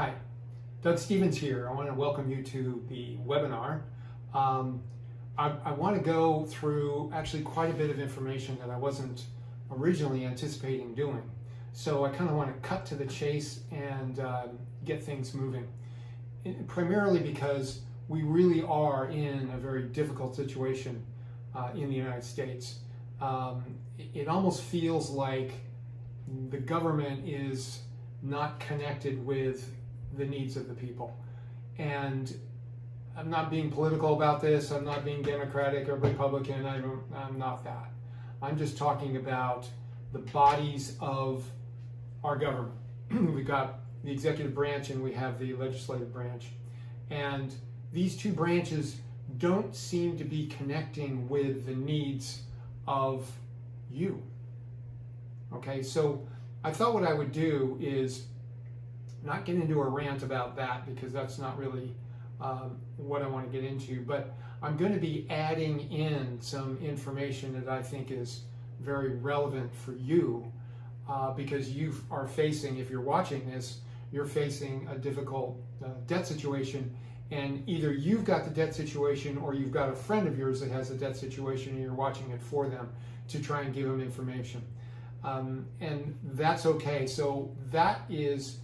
Hi, Doug Stevens here. I want to welcome you to the webinar. I want to go through actually quite a bit of information that I wasn't originally anticipating doing. So I kind of want to cut to the chase and get things moving. Primarily because we really are in a very difficult situation in the United States. It almost feels like the government is not connected with the needs of the people. And I'm not being political about this, I'm not being Democratic or Republican, I'm not that. I'm just talking about the bodies of our government. We've got the executive branch and we have the legislative branch. And these two branches don't seem to be connecting with the needs of you. Okay, so I thought what I would do is not get into a rant about that because that's not really what I want to get into, but I'm going to be adding in some information that I think is very relevant for you because you are facing, if you're watching this, you're facing a difficult debt situation, and either you've got the debt situation or you've got a friend of yours that has a debt situation and you're watching it for them to try and give them information. And that's okay. So that is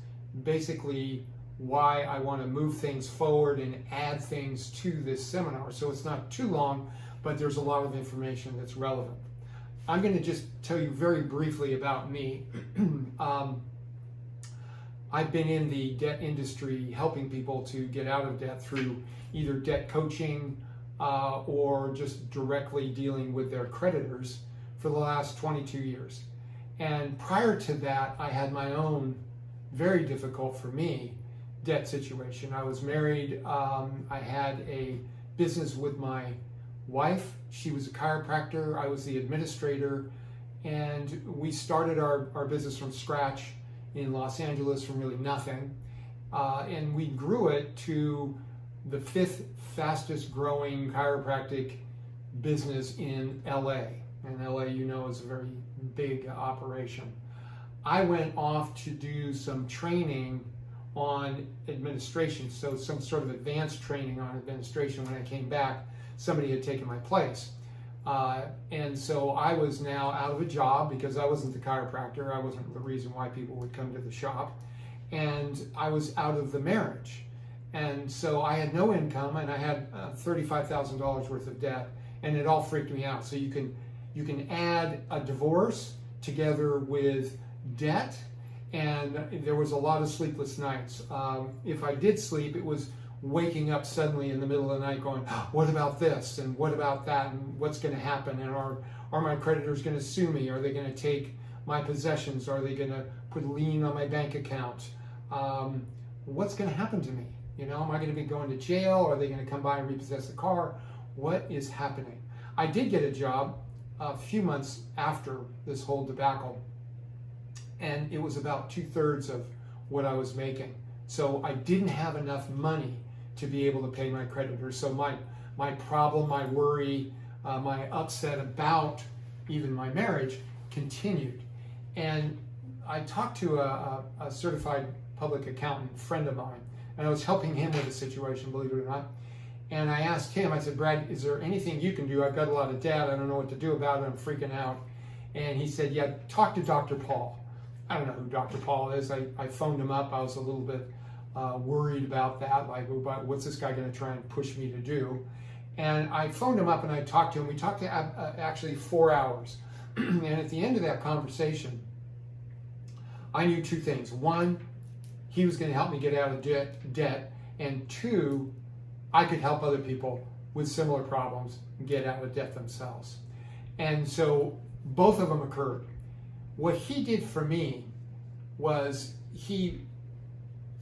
basically why I want to move things forward and add things to this seminar. So it's not too long, but there's a lot of information that's relevant. I'm going to just tell you very briefly about me. I've been in the debt industry helping people to get out of debt through either debt coaching or just directly dealing with their creditors for the last 22 years. And prior to that, I had my own very difficult for me debt situation. I was married. I had a business with my wife. She was a chiropractor. I was the administrator. And we started our business from scratch in Los Angeles from really nothing. And we grew it to the 5th fastest growing chiropractic business in LA. And LA, you know, is a very big operation. I went off to do some training on administration, so some sort of advanced training on administration. When I came back, somebody had taken my place. And so I was now out of a job because I wasn't the chiropractor. I wasn't the reason why people would come to the shop. And I was out of the marriage. And so I had no income and I had $35,000 worth of debt, and it all freaked me out. So you can add a divorce together with debt, and there was a lot of sleepless nights. If I did sleep, it was waking up suddenly in the middle of the night going, what about this and what about that and what's going to happen, and are my creditors going to sue me? Are they going to take my possessions? Are they going to put a lien on my bank account? What's going to happen to me? You know, am I going to be going to jail? Are they going to come by and repossess the car? What is happening? I did get a job a few months after this whole debacle, and it was about 2/3 of what I was making. So I didn't have enough money to be able to pay my creditors. So my problem, my worry, my upset about even my marriage continued. And I talked to a certified public accountant friend of mine, and I was helping him with the situation, believe it or not. And I asked him, I said, Brad, is there anything you can do? I've got a lot of debt. I don't know what to do about it. I'm freaking out. And he said, yeah, talk to Dr. Paul. I don't know who Dr. Paul is. I phoned him up. I was a little bit worried about that. Like, what's this guy going to try and push me to do? And I phoned him up and I talked to him. We talked to actually 4 hours. And at the end of that conversation, I knew two things. One, he was going to help me get out of debt. And two, I could help other people with similar problems get out of debt themselves. And so both of them occurred. What he did for me was he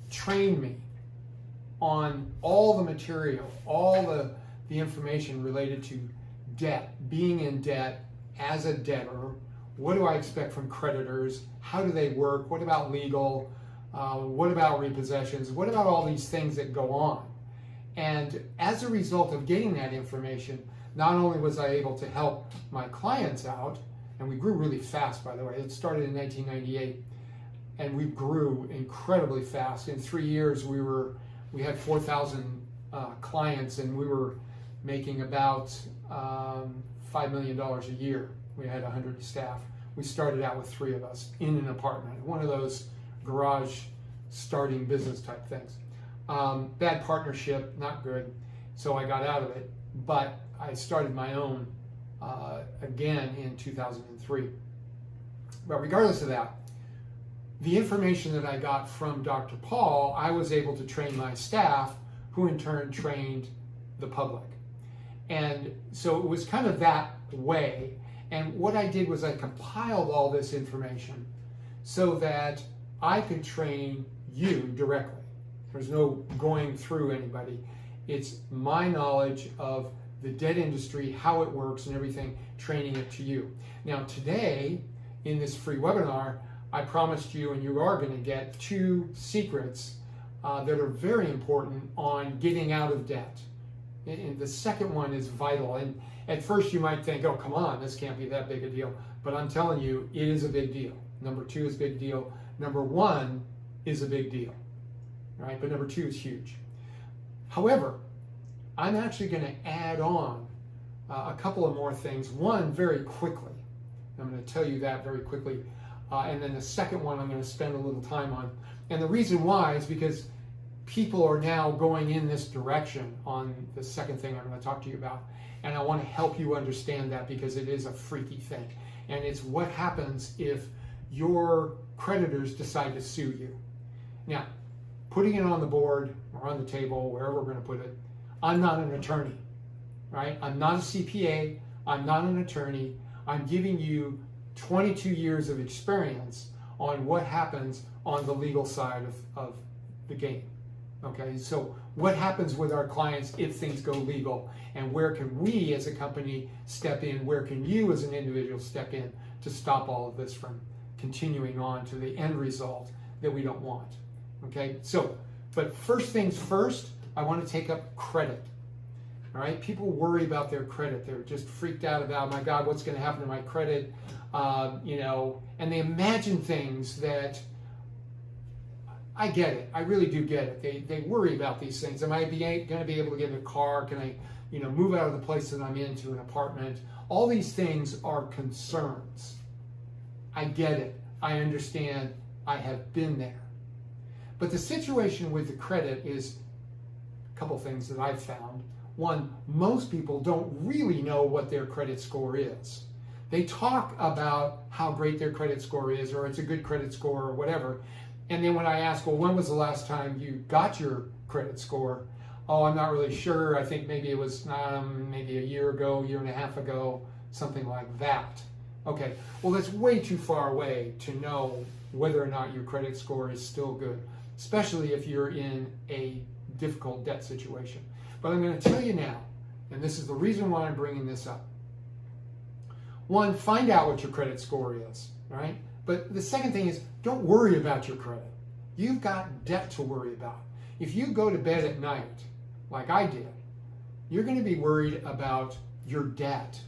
trained me on all the material, all the information related to debt, being in debt as a debtor. What do I expect from creditors? How do they work? What about legal? What about repossessions? What about all these things that go on? And as a result of getting that information, not only was I able to help my clients out, and we grew really fast, by the way. It started in 1998. and we grew incredibly fast. In 3 years, we had 4,000 clients, and we were making about $5 million a year. We had 100 staff. We started out with 3 of us in an apartment, one of those garage starting business type things. Bad partnership, not good, so I got out of it, but I started my own again in 2003. But regardless of that, the information that I got from Dr. Paul, I was able to train my staff, who in turn trained the public. And so it was kind of that way. And what I did was I compiled all this information so that I could train you directly. There's no going through anybody. It's my knowledge of the debt industry, how it works and everything, training it to you. Now today, in this free webinar, I promised you, and you are going to get 2 secrets that are very important on getting out of debt. And the second one is vital. And at first you might think, oh, come on, this can't be that big a deal. But I'm telling you, it is a big deal. Number 2 is a big deal. Number 1 is a big deal, right? But number 2 is huge. However, I'm actually going to add on a couple of more things. One, very quickly. I'm going to tell you that very quickly. And then the second one I'm going to spend a little time on. And the reason why is because people are now going in this direction on the second thing I'm going to talk to you about. And I want to help you understand that, because it is a freaky thing. And it's what happens if your creditors decide to sue you. Now, putting it on the board or on the table, wherever we're going to put it, I'm not an attorney, right? I'm not a CPA. I'm not an attorney. I'm giving you 22 years of experience on what happens on the legal side of the game. Okay, so what happens with our clients if things go legal, and where can we as a company step in? Where can you as an individual step in to stop all of this from continuing on to the end result that we don't want? Okay, so, but first things first, I want to take up credit. All right, people worry about their credit. They're just freaked out about, my God, what's going to happen to my credit? And they imagine things that, I get it. I really do get it. They worry about these things. Am I going to be able to get a car? Can I, move out of the place that I'm in to an apartment? All these things are concerns. I get it. I understand. I have been there. But the situation with the credit is a couple things that I've found. One, most people don't really know what their credit score is. They talk about how great their credit score is, or it's a good credit score, or whatever. And then when I ask, well, when was the last time you got your credit score? Oh, I'm not really sure. I think maybe it was maybe a year ago, year and a half ago, something like that. Okay, well, that's way too far away to know whether or not your credit score is still good, especially if you're in a difficult debt situation. But I'm going to tell you now, and this is the reason why I'm bringing this up. One, find out what your credit score is, right? But the second thing is, don't worry about your credit. You've got debt to worry about. If you go to bed at night, like I did, you're going to be worried about your debt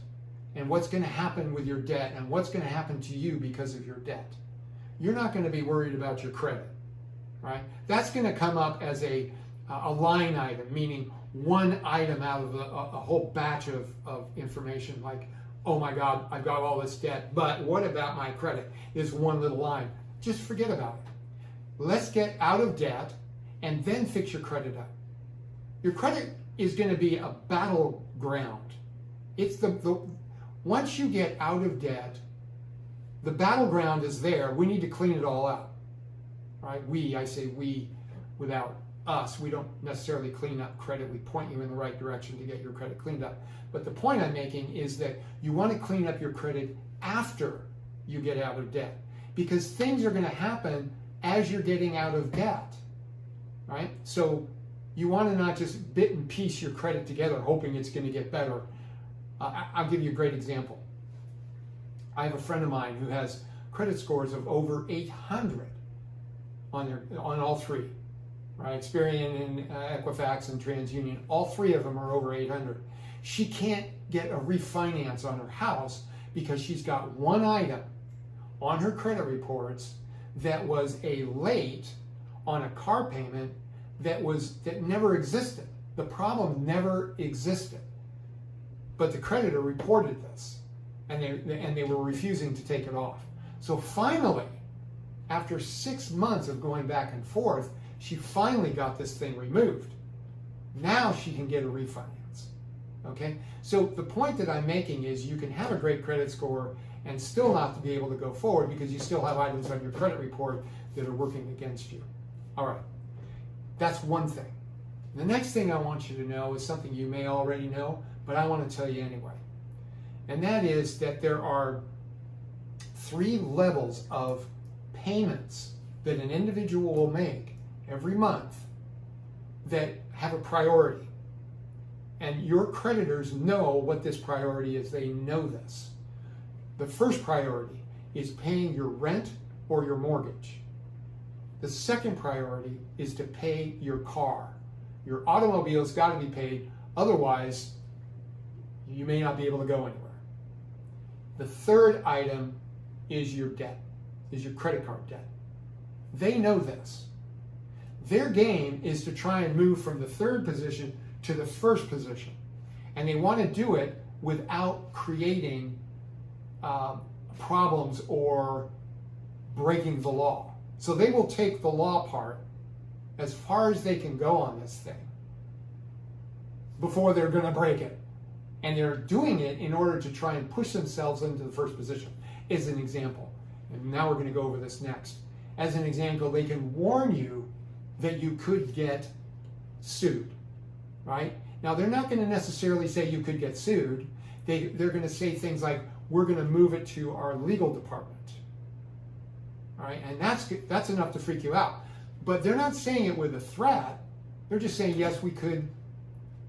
and what's going to happen with your debt and what's going to happen to you because of your debt. You're not going to be worried about your credit, right? That's going to come up as a line item, meaning one item out of a whole batch of information, like, oh my God, I've got all this debt, but what about my credit? Is one little line. Just forget about it. Let's get out of debt and then fix your credit up. Your credit is going to be a battleground. It's once you get out of debt, the battleground is there. We need to clean it all up, right? I say we without us. We don't necessarily clean up credit. We point you in the right direction to get your credit cleaned up. But the point I'm making is that you want to clean up your credit after you get out of debt, because things are going to happen as you're getting out of debt, right? So you want to not just bit and piece your credit together hoping it's going to get better. I'll give you a great example. I have a friend of mine who has credit scores of over 800 on all 3, right? Experian, Equifax, and TransUnion. All 3 of them are over 800. She can't get a refinance on her house because she's got one item on her credit reports that was a late on a car payment that never existed. The problem never existed. But the creditor reported this, and they were refusing to take it off. So finally, after 6 months of going back and forth, she finally got this thing removed. Now she can get a refinance. Okay? So the point that I'm making is you can have a great credit score and still not be able to go forward because you still have items on your credit report that are working against you. All right. That's one thing. The next thing I want you to know is something you may already know, but I want to tell you anyway. And that is that there are 3 levels of payments that an individual will make every month that have a priority. And your creditors know what this priority is. They know this. The first priority is paying your rent or your mortgage. The second priority is to pay your car. Your automobile's got to be paid, otherwise you may not be able to go anywhere. The third item is your debt, is your credit card debt. They know this. Their game is to try and move from the third position to the first position. And they want to do it without creating problems or breaking the law. So they will take the law part as far as they can go on this thing before they're going to break it. And they're doing it in order to try and push themselves into the first position, as an example. And now we're going to go over this next. As an example, they can warn you that you could get sued, right? Now, they're not going to necessarily say you could get sued. They're going to say things like, we're going to move it to our legal department, all right? And that's enough to freak you out. But they're not saying it with a threat. They're just saying, yes, we could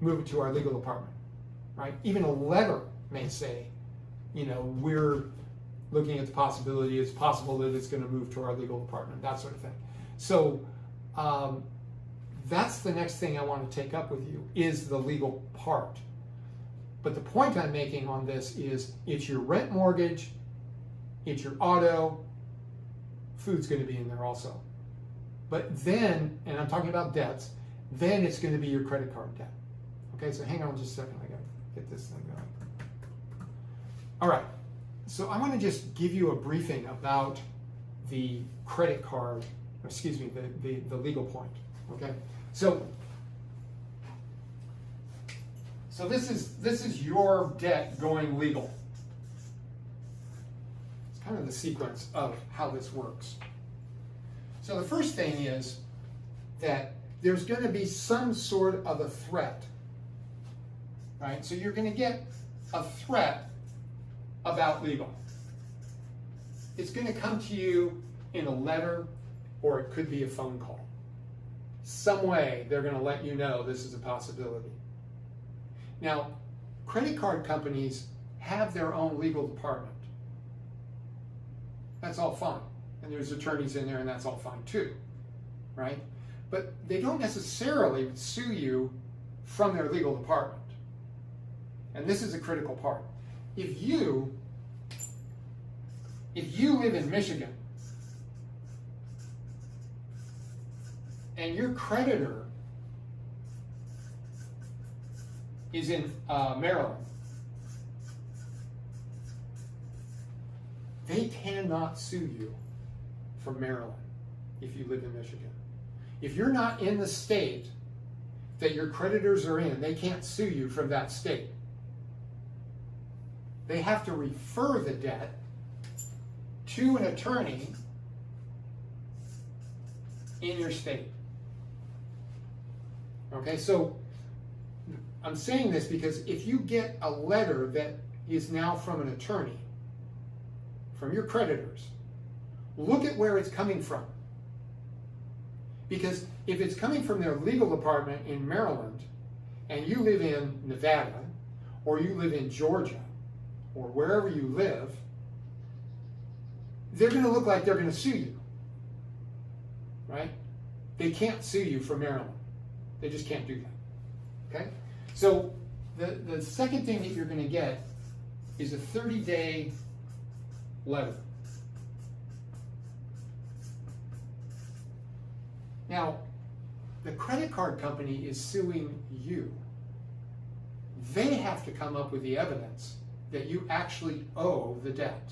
move it to our legal department, right? Even a letter may say, you know, we're looking at the possibility, it's possible that it's going to move to our legal department, that sort of thing. So that's the next thing I want to take up with you, is the legal part. But the point I'm making on this is it's your rent mortgage, it's your auto, food's going to be in there also. But then, and I'm talking about debts, then it's going to be your credit card debt. Okay, so hang on just a second, I got to get this thing going. All right, so I'm going to just give you a briefing about the credit card, excuse me, the legal point, okay? So this is your debt going legal. It's kind of the sequence of how this works. So the first thing is that there's going to be some sort of a threat, right? So you're going to get a threat about legal. It's going to come to you in a letter, or it could be a phone call. Some way they're going to let you know this is a possibility. Now, credit card companies have their own legal department. That's all fine. And there's attorneys in there, and that's all fine too, right? But they don't necessarily sue you from their legal department. And this is a critical part. If you live in Michigan and your creditor is in Maryland, they cannot sue you from Maryland if you live in Michigan. If you're not in the state that your creditors are in, they can't sue you from that state. They have to refer the debt to an attorney in your state. Okay, so I'm saying this because if you get a letter that is now from an attorney, from your creditors, look at where it's coming from. Because if it's coming from their legal department in Maryland, and you live in Nevada, or you live in Georgia, or wherever you live, they're going to look like they're going to sue you, right? They can't sue you from Maryland. They just can't do that, okay? So the second thing that you're going to get is a 30-day letter. Now, the credit card company is suing you. They have to come up with the evidence that you actually owe the debt.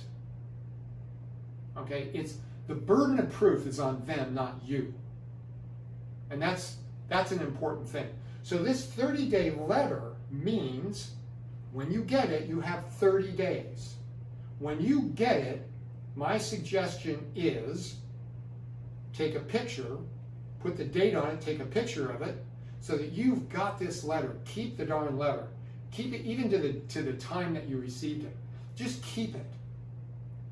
Okay, it's the burden of proof is on them, not you. And that's an important thing. So this 30-day letter means when you get it, you have 30 days. When you get it, my suggestion is take a picture, put the date on it, take a picture of it, so that you've got this letter. Keep the darn letter. Keep it even to the time that you received it. Just keep it.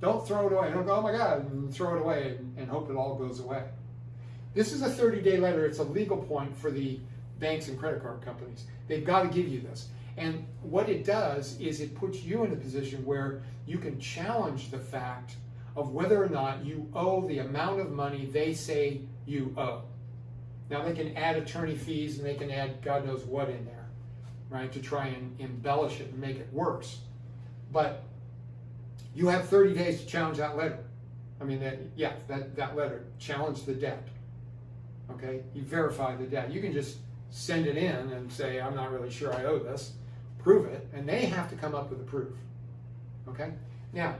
Don't throw it away. Don't go, oh my God, and throw it away and hope it all goes away. This is a 30-day letter. It's a legal point for the banks and credit card companies. They've got to give you this. And what it does is it puts you in a position where you can challenge the fact of whether or not you owe the amount of money they say you owe. Now they can add attorney fees and they can add God knows what in there, right, to try and embellish it and make it worse. But you have 30 days to challenge that letter. I mean, that letter, challenge the debt. Okay, you verify the debt. You can just send it in and say, I'm not really sure I owe this. Prove it, and they have to come up with a proof. Okay? Now,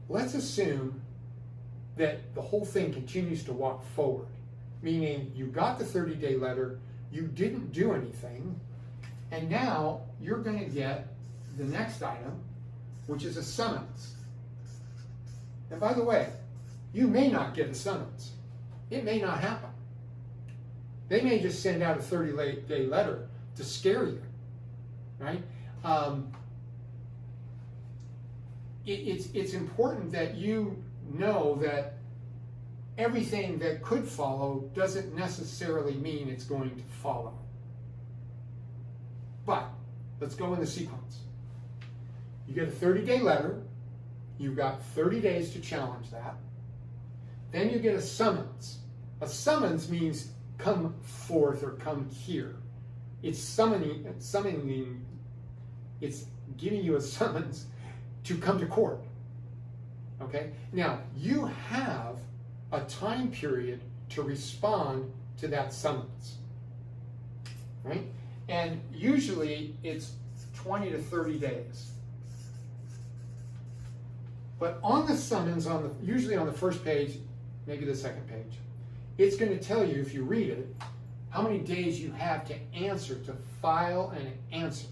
let's assume that the whole thing continues to walk forward, meaning you got the 30-day letter, you didn't do anything, and now you're going to get the next item, which is a summons. And by the way, you may not get a summons. It may not happen. They may just send out a 30-day letter to scare you, right? It's important that you know that everything that could follow doesn't necessarily mean it's going to follow. But let's go in the sequence. You get a 30-day letter. You've got 30 days to challenge that. Then you get a summons. A summons means come forth or come here. It's summoning, it's giving you a summons to come to court. Okay? Now, you have a time period to respond to that summons. Right? And usually it's 20 to 30 days. But on the summons, usually on the first page, maybe the second page, it's going to tell you, if you read it, how many days you have to answer, to file an answer.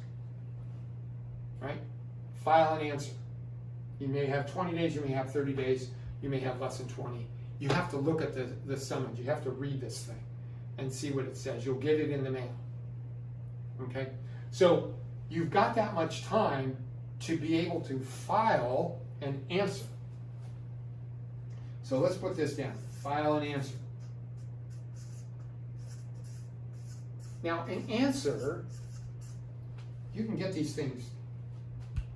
Right? File an answer. You may have 20 days, you may have 30 days, you may have less than 20. You have to look at the summons. You have to read this thing and see what it says. You'll get it in the mail. Okay? So you've got that much time to be able to file an answer. So let's put this down. File an answer. Now, an answer, you can get these things.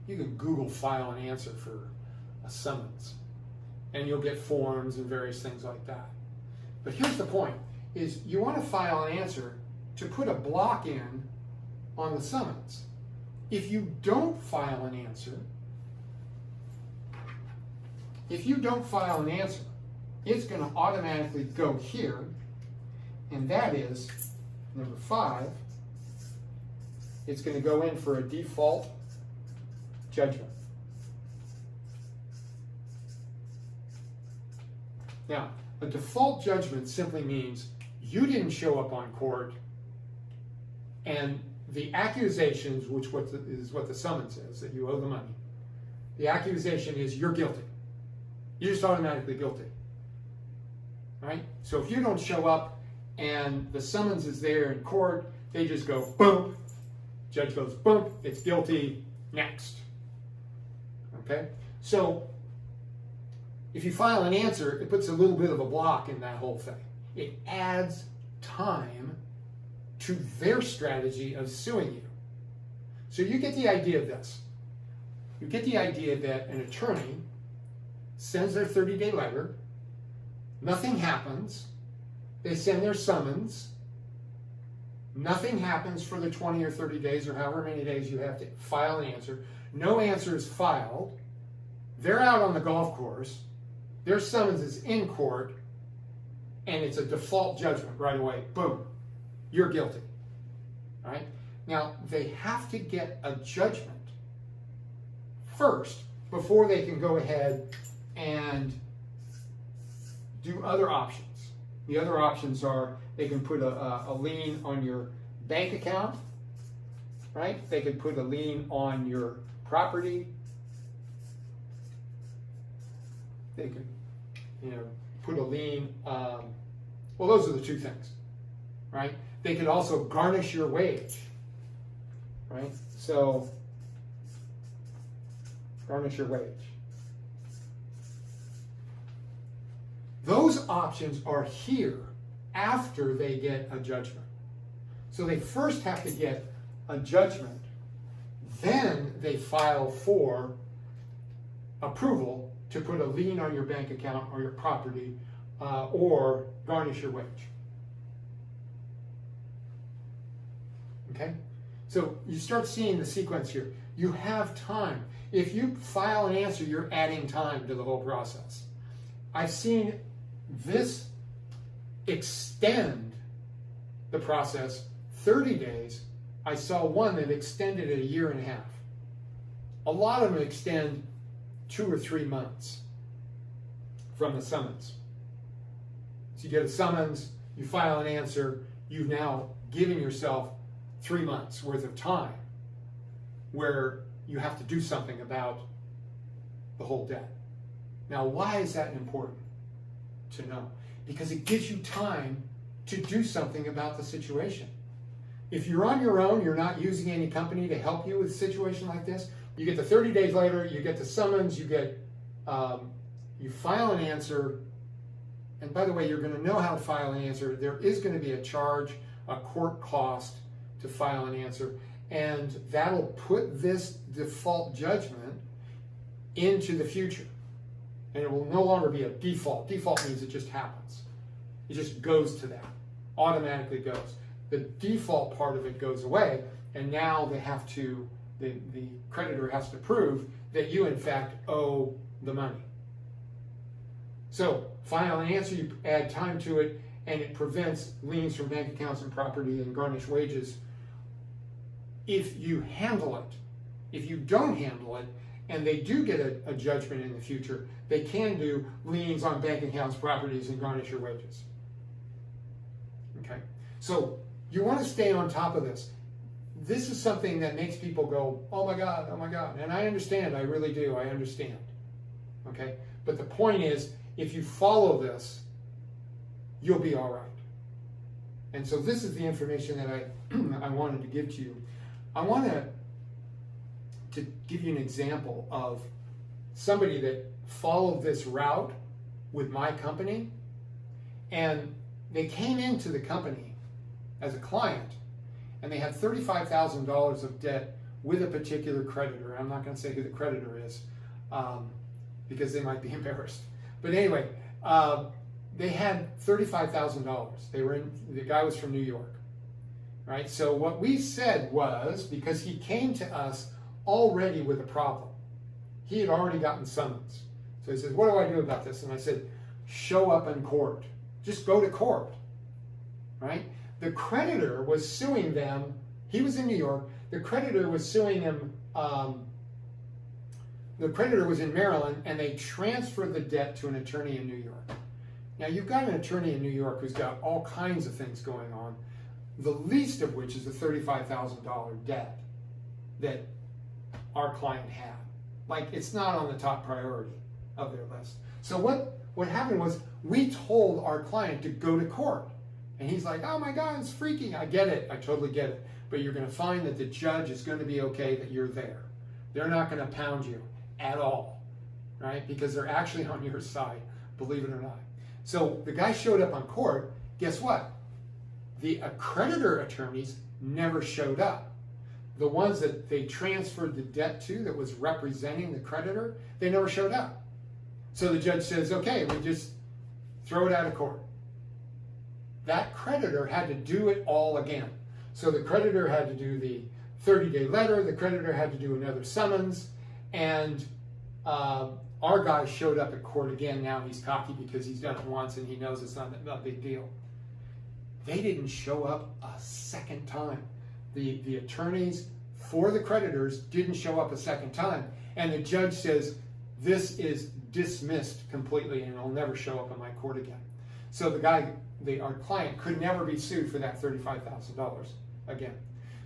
You can Google file an answer for a summons, and you'll get forms and various things like that. But here's the point, is you want to file an answer to put a block in on the summons. If you don't file an answer, it's going to automatically go here, and that is number 5. It's going to go in for a default judgment. Now, a default judgment simply means you didn't show up on court, and the accusations, is what the summons is, that you owe the money. The accusation is you're guilty. You're just automatically guilty. Right? So if you don't show up and the summons is there in court, they just go boom. Judge goes boom, it's guilty, next. Okay? So if you file an answer, it puts a little bit of a block in that whole thing. It adds time to their strategy of suing you. So you get the idea of this. You get the idea that an attorney sends their 30-day letter, nothing happens, they send their summons, nothing happens for the 20 or 30 days or however many days you have to file an answer, no answer is filed, they're out on the golf course, their summons is in court, and it's a default judgment right away. Boom, you're guilty. All right? Now, they have to get a judgment first before they can go ahead and do other options. The other options are they can put a lien on your bank account, right? They can put a lien on your property. They could, put a lien. Well, those are the two things, right? They could also garnish your wage, right? So, garnish your wage. Those options are here after they get a judgment. So they first have to get a judgment, then they file for approval to put a lien on your bank account or your property or garnish your wage. Okay? So you start seeing the sequence here. You have time. If you file an answer, you're adding time to the whole process. I've seen this extend the process 30 days. I saw one that extended it a year and a half. A lot of them extend 2 or 3 months from the summons. So you get a summons, you file an answer, you've now given yourself 3 months worth of time where you have to do something about the whole debt. Now, why is that important to know? Because it gives you time to do something about the situation. If you're on your own, you're not using any company to help you with a situation like this, you get the 30 days later, you get the summons, you file an answer, and by the way, you're going to know how to file an answer. There is going to be a charge, a court cost to file an answer, and that'll put this default judgment into the future. And it will no longer be a default. Default means it just happens. It just goes to that, automatically goes. The default part of it goes away, and now they have to, the creditor has to prove that you in fact owe the money. So file an answer, you add time to it, and it prevents liens from bank accounts and property and garnished wages if you handle it. If you don't handle it, and they do get a judgment in the future, they can do liens on bank accounts, properties, and garnish your wages. Okay? So you want to stay on top of this. This is something that makes people go, oh my God, oh my God. And I understand, I really do, I understand. Okay? But the point is, if you follow this, you'll be all right. And so this is the information that I wanted to give to you. I want to give you an example of somebody that followed this route with my company, and they came into the company as a client, and they had $35,000 of debt with a particular creditor. I'm not going to say who the creditor is because they might be embarrassed. But anyway, they had $35,000. The guy was from New York, right? So what we said was, because he came to us already with a problem, he had already gotten summons. So he says, what do I do about this? And I said, show up in court. Just go to court, right? The creditor was suing them. He was in New York. The creditor was suing him. The creditor was in Maryland, and they transferred the debt to an attorney in New York. Now, you've got an attorney in New York who's got all kinds of things going on, the least of which is a $35,000 debt that our client had. Like, it's not on the top priority of their list. So what happened was, we told our client to go to court. And he's like, oh my God, it's freaking. I get it. I totally get it. But you're going to find that the judge is going to be okay that you're there. They're not going to pound you at all, right? Because they're actually on your side, believe it or not. So the guy showed up on court. Guess what? The creditor attorneys never showed up. The ones that they transferred the debt to that was representing the creditor, they never showed up. So the judge says, okay, we just throw it out of court. That creditor had to do it all again. So the creditor had to do the 30-day letter, the creditor had to do another summons, and all Our guy showed up at court again. Now he's cocky because he's done it once and he knows it's not a big deal. They didn't show up a second time. The attorneys for the creditors didn't show up a second time. And the judge says, this is dismissed completely and it'll never show up in my court again. So our client could never be sued for that $35,000 again.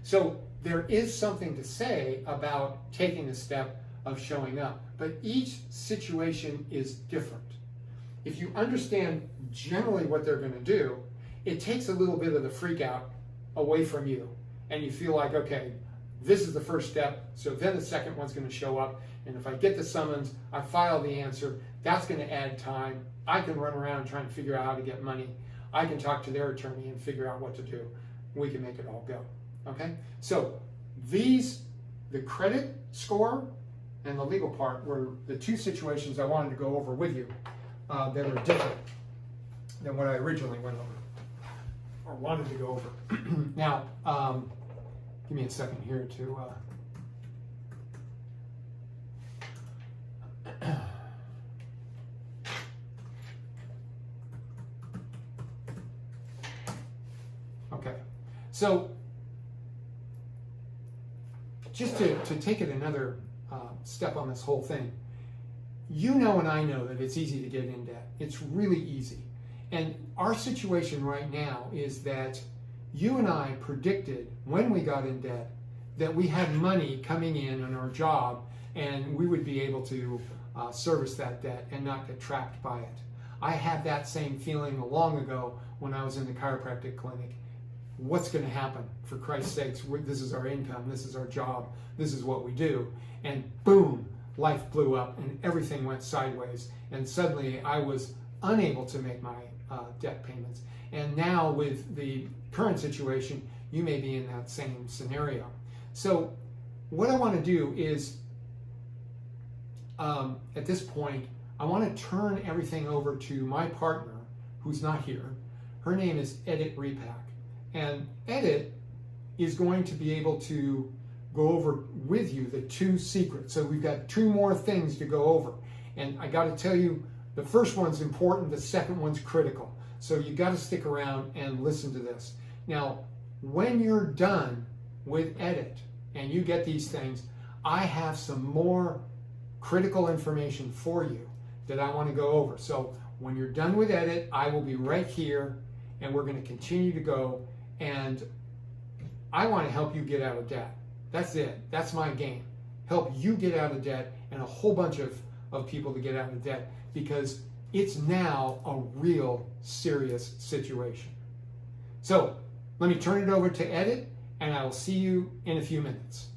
So there is something to say about taking the step of showing up, but each situation is different. If you understand generally what they're going to do, it takes a little bit of the freak out away from you, and you feel like, okay, this is the first step, so then the second one's going to show up, and if I get the summons, I file the answer, that's going to add time. I can run around trying to figure out how to get money. I can talk to their attorney and figure out what to do. We can make it all go. Okay? So the credit score and the legal part were the two situations I wanted to go over with you that are different than what I originally went over or wanted to go over. Now, give me a second here to okay, so just to take it another step on this whole thing, you know and I know that it's easy to get in debt. It's really easy. And our situation right now is that you and I predicted when we got in debt that we had money coming in on our job and we would be able to service that debt and not get trapped by it. I had that same feeling long ago when I was in the chiropractic clinic. What's going to happen? For Christ's sakes, this is our income, this is our job, this is what we do. And boom, life blew up and everything went sideways. And suddenly I was unable to make my debt payments. And now with the current situation, you may be in that same scenario. So what I want to do is, at this point, I want to turn everything over to my partner, who's not here. Her name is Edith Repak. And Edith is going to be able to go over with you the two secrets. So we've got two more things to go over. And I got to tell you, the first one's important, the second one's critical. So you got to stick around and listen to this. Now, when you're done with Edit and you get these things, I have some more critical information for you that I want to go over. So when you're done with Edit, I will be right here and we're going to continue to go, and I want to help you get out of debt. That's it. That's my game. Help you get out of debt and a whole bunch of people to get out of debt, because it's now a real serious situation. So let me turn it over to Edit, and I will see you in a few minutes.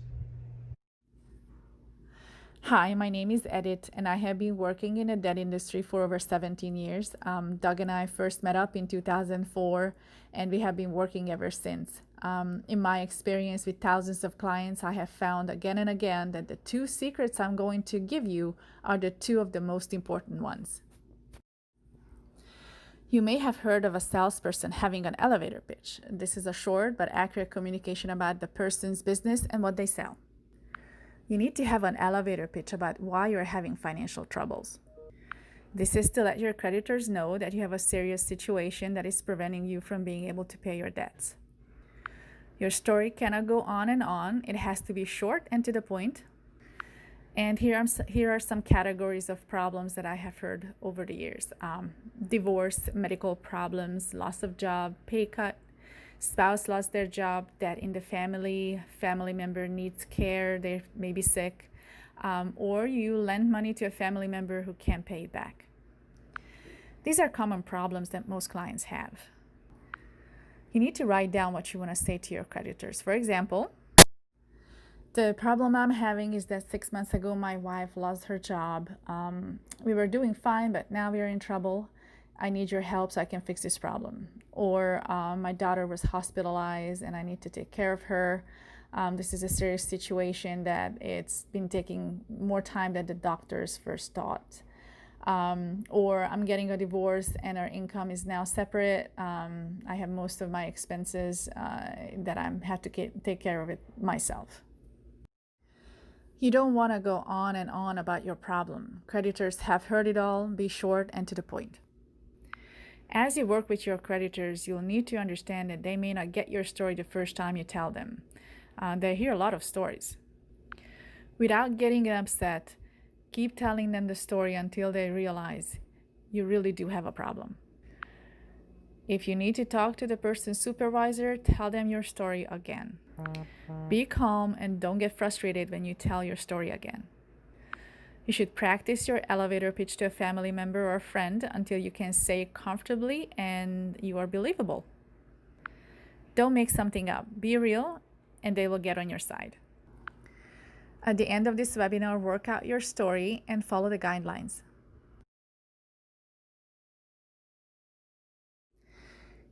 Hi, my name is Edith, and I have been working in the debt industry for over 17 years. Doug and I first met up in 2004, and we have been working ever since. In my experience with thousands of clients, I have found again and again that the two secrets I'm going to give you are the two of the most important ones. You may have heard of a salesperson having an elevator pitch. This is a short but accurate communication about the person's business and what they sell. You need to have an elevator pitch about why you're having financial troubles. This is to let your creditors know that you have a serious situation that is preventing you from being able to pay your debts. Your story cannot go on and on. It has to be short and to the point. And here are some categories of problems that I have heard over the years. Divorce, medical problems, loss of job, pay cut, spouse lost their job, debt in the family member needs care, they may be sick, or you lend money to a family member who can't pay it back. These are common problems that most clients have. You need to write down what you want to say to your creditors. For example, the problem I'm having is that 6 months ago my wife lost her job. We were doing fine, but now we are in trouble. I need your help so I can fix this problem. Or my daughter was hospitalized and I need to take care of her. This is a serious situation that it's been taking more time than the doctors first thought. Or I'm getting a divorce and our income is now separate. I have most of my expenses that I have to take care of it myself. You don't want to go on and on about your problem. Creditors have heard it all. Be short and to the point. As you work with your creditors, you'll need to understand that they may not get your story the first time you tell them. They hear a lot of stories. Without getting upset, keep telling them the story until they realize you really do have a problem. If you need to talk to the person's supervisor, tell them your story again. Be calm and don't get frustrated when you tell your story again. You should practice your elevator pitch to a family member or friend until you can say it comfortably and you are believable. Don't make something up. Be real, and they will get on your side. At the end of this webinar, work out your story and follow the guidelines.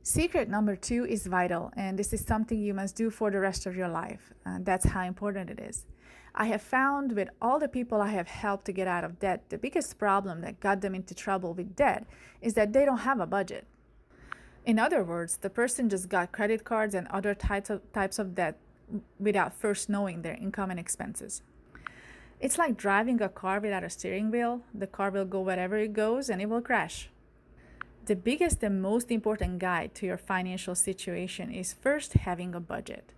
Secret number 2 is vital, and this is something you must do for the rest of your life. That's how important it is. I have found with all the people I have helped to get out of debt, the biggest problem that got them into trouble with debt is that they don't have a budget. In other words, the person just got credit cards and other types of debt without first knowing their income and expenses. It's like driving a car without a steering wheel. The car will go wherever it goes and it will crash. The biggest and most important guide to your financial situation is first having a budget.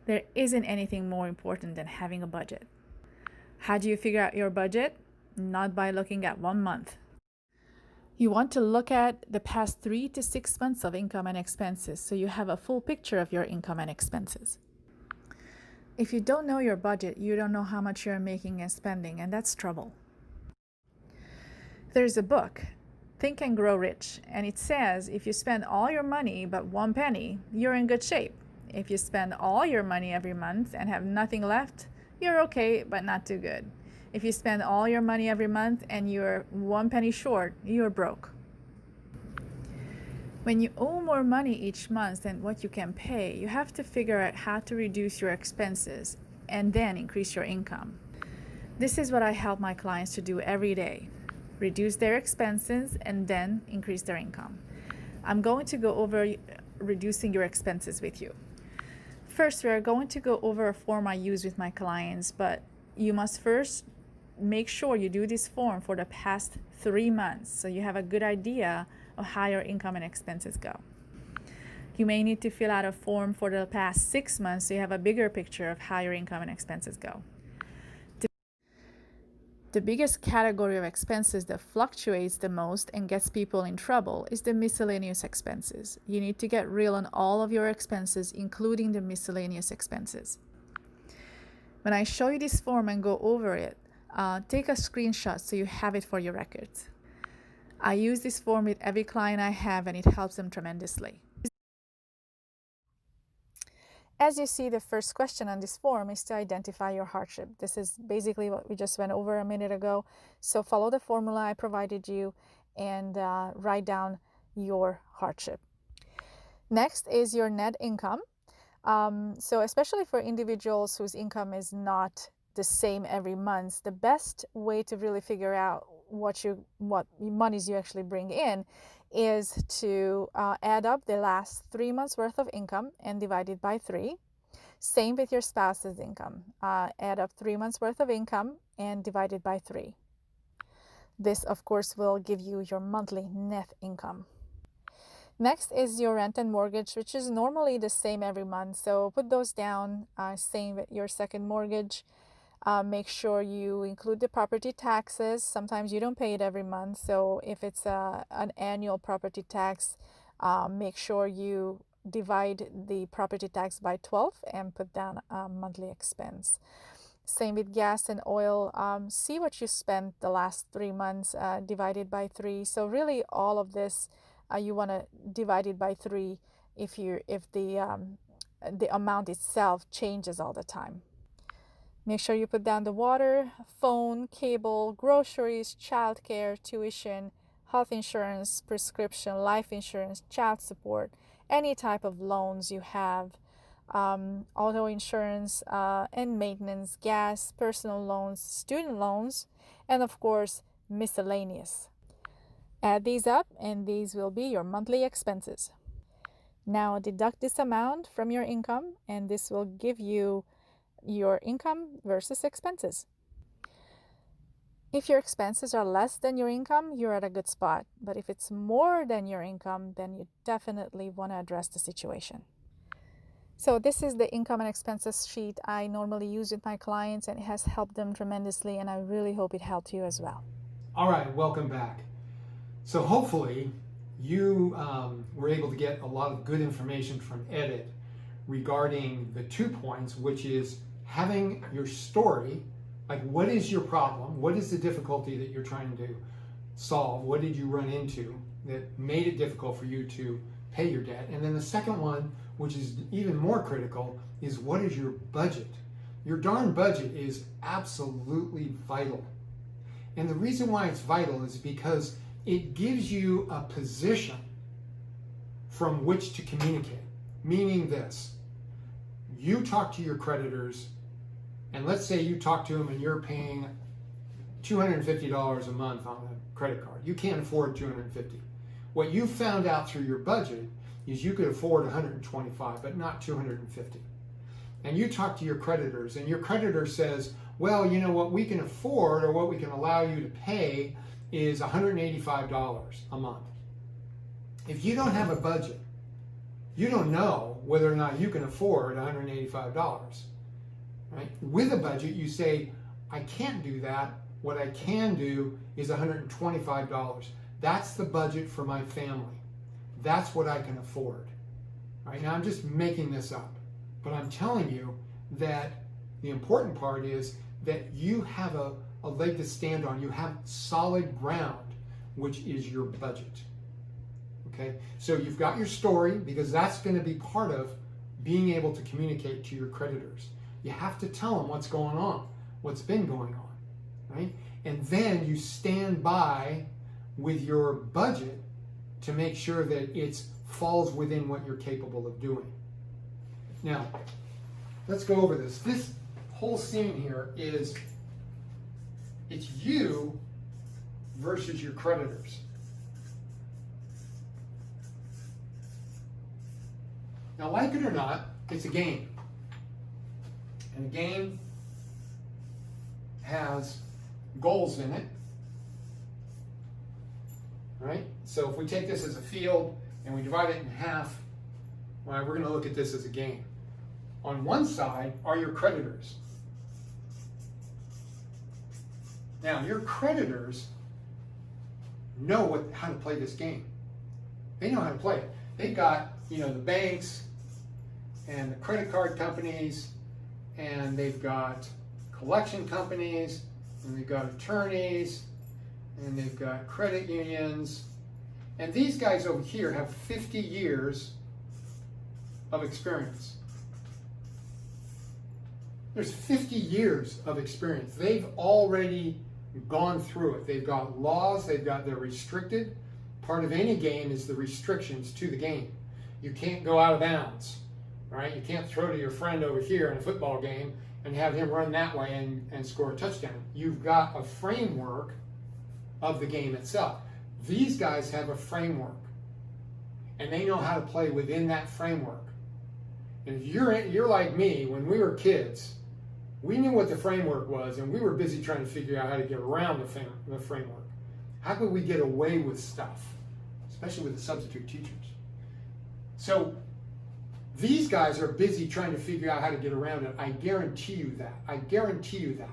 There isn't anything more important than having a budget. How do you figure out your budget? Not by looking at 1 month. You want to look at the past 3 to 6 months of income and expenses so you have a full picture of your income and expenses. If you don't know your budget, you don't know how much you're making and spending, and that's trouble. There's a book, Think and Grow Rich, and it says if you spend all your money but 1 penny, you're in good shape. If you spend all your money every month and have nothing left, you're okay, but not too good. If you spend all your money every month and you're 1 penny short, you're broke. When you owe more money each month than what you can pay, you have to figure out how to reduce your expenses and then increase your income. This is what I help my clients to do every day. Reduce their expenses and then increase their income. I'm going to go over reducing your expenses with you. First, we are going to go over a form I use with my clients, but you must first make sure you do this form for the past 3 months so you have a good idea of how your income and expenses go. You may need to fill out a form for the past 6 months so you have a bigger picture of how your income and expenses go. The biggest category of expenses that fluctuates the most and gets people in trouble is the miscellaneous expenses. You need to get real on all of your expenses, including the miscellaneous expenses. When I show you this form and go over it, take a screenshot so you have it for your records. I use this form with every client I have, and it helps them tremendously. As you see, the first question on this form is to identify your hardship. This is basically what we just went over a minute ago. So follow the formula I provided you and write down your hardship. Next is your net income. So especially for individuals whose income is not the same every month, the best way to really figure out what monies you actually bring in is to add up the last 3 months worth of income and divide it by 3. Same with your spouse's income. Add up 3 months worth of income and divide it by 3. This, of course, will give you your monthly net income. Next is your rent and mortgage, which is normally the same every month. So put those down. Same with your second mortgage. Make sure you include the property taxes. Sometimes you don't pay it every month. So if it's an annual property tax, make sure you divide the property tax by 12 and put down a monthly expense. Same with gas and oil. See what you spent the last 3 months divided by 3. So really all of this you want to divide it by 3 if the amount itself changes all the time. Make sure you put down the water, phone, cable, groceries, childcare, tuition, health insurance, prescription, life insurance, child support, any type of loans you have, auto insurance and maintenance, gas, personal loans, student loans, and of course, miscellaneous. Add these up and these will be your monthly expenses. Now deduct this amount from your income and this will give you your income versus expenses. If your expenses are less than your income, you're at a good spot. But if it's more than your income, then you definitely want to address the situation. So this is the income and expenses sheet I normally use with my clients, and it has helped them tremendously, and I really hope it helped you as well. All right, welcome back. So hopefully you were able to get a lot of good information from Edit regarding the 2 points, which is having your story, like what is your problem? What is the difficulty that you're trying to solve? What did you run into that made it difficult for you to pay your debt? And then the second one, which is even more critical, is what is your budget? Your darn budget is absolutely vital. And the reason why it's vital is because it gives you a position from which to communicate. Meaning this, you talk to your creditors, and let's say you talk to them and you're paying $250 a month on a credit card. You can't afford $250. What you found out through your budget is you could afford $125, but not $250. And you talk to your creditors, and your creditor says, well, you know what we can afford or what we can allow you to pay is $185 a month. If you don't have a budget, you don't know whether or not you can afford $185. Right? With a budget, you say, I can't do that. What I can do is $125. That's the budget for my family. That's what I can afford. Right? Now, I'm just making this up, but I'm telling you that the important part is that you have a leg to stand on. You have solid ground, which is your budget. Okay? So you've got your story, because that's going to be part of being able to communicate to your creditors. You have to tell them what's going on, what's been going on, right? And then you stand by with your budget to make sure that it falls within what you're capable of doing. Now, let's go over this. This whole scene here is, it's you versus your creditors. Now, like it or not, it's a game. And a game has goals in it, right? So if we take this as a field and we divide it in half, well, we're going to look at this as a game. On one side are your creditors. Now, your creditors know how to play this game. They know how to play it. They've got, the banks and the credit card companies, and they've got collection companies, and they've got attorneys, and they've got credit unions. And these guys over here have 50 years of experience. There's 50 years of experience. They've already gone through it. They've got laws, they're restricted. Part of any game is the restrictions to the game. You can't go out of bounds, right? You can't throw to your friend over here in a football game and have him run that way and score a touchdown. You've got a framework of the game itself. These guys have a framework, and they know how to play within that framework. And if you're like me, when we were kids, we knew what the framework was, and we were busy trying to figure out how to get around the framework. How could we get away with stuff, especially with the substitute teachers? So these guys are busy trying to figure out how to get around it. I guarantee you that. I guarantee you that.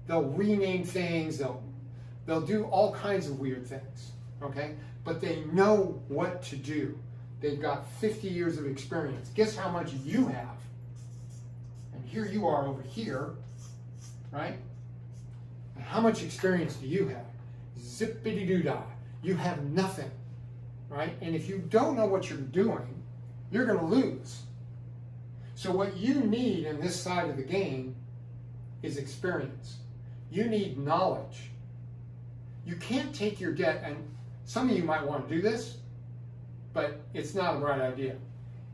They'll rename things. They'll do all kinds of weird things, okay? But they know what to do. They've got 50 years of experience. Guess how much you have? And here you are over here, right? And how much experience do you have? Zippity-doo-dah. You have nothing, right? And if you don't know what you're doing, you're going to lose. So what you need in this side of the game is experience. You need knowledge. You can't take your debt, and some of you might want to do this, but it's not a right idea.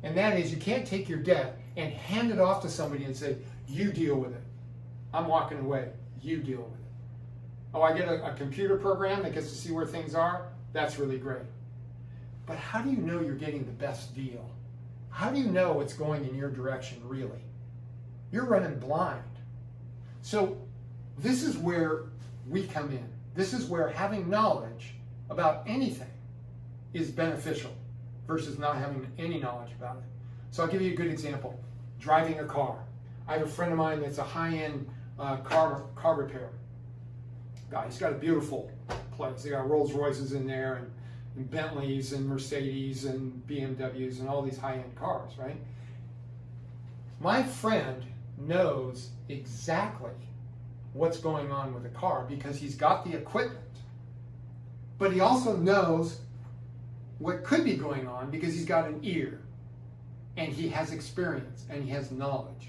And that is, you can't take your debt and hand it off to somebody and say, you deal with it. I'm walking away. You deal with it. Oh, I get a computer program that gets to see where things are? That's really great. But how do you know you're getting the best deal? How do you know it's going in your direction, really? you're running blind. So this is where we come in. This is where having knowledge about anything is beneficial versus not having any knowledge about it. So I'll give you a good example. Driving a car. I have a friend of mine that's a high-end car repair guy. He's got a beautiful place. They got Rolls Royces in there and Bentleys and Mercedes and BMWs and all these high-end cars, right? My friend knows exactly what's going on with the car because he's got the equipment. But he also knows what could be going on because he's got an ear and he has experience and he has knowledge.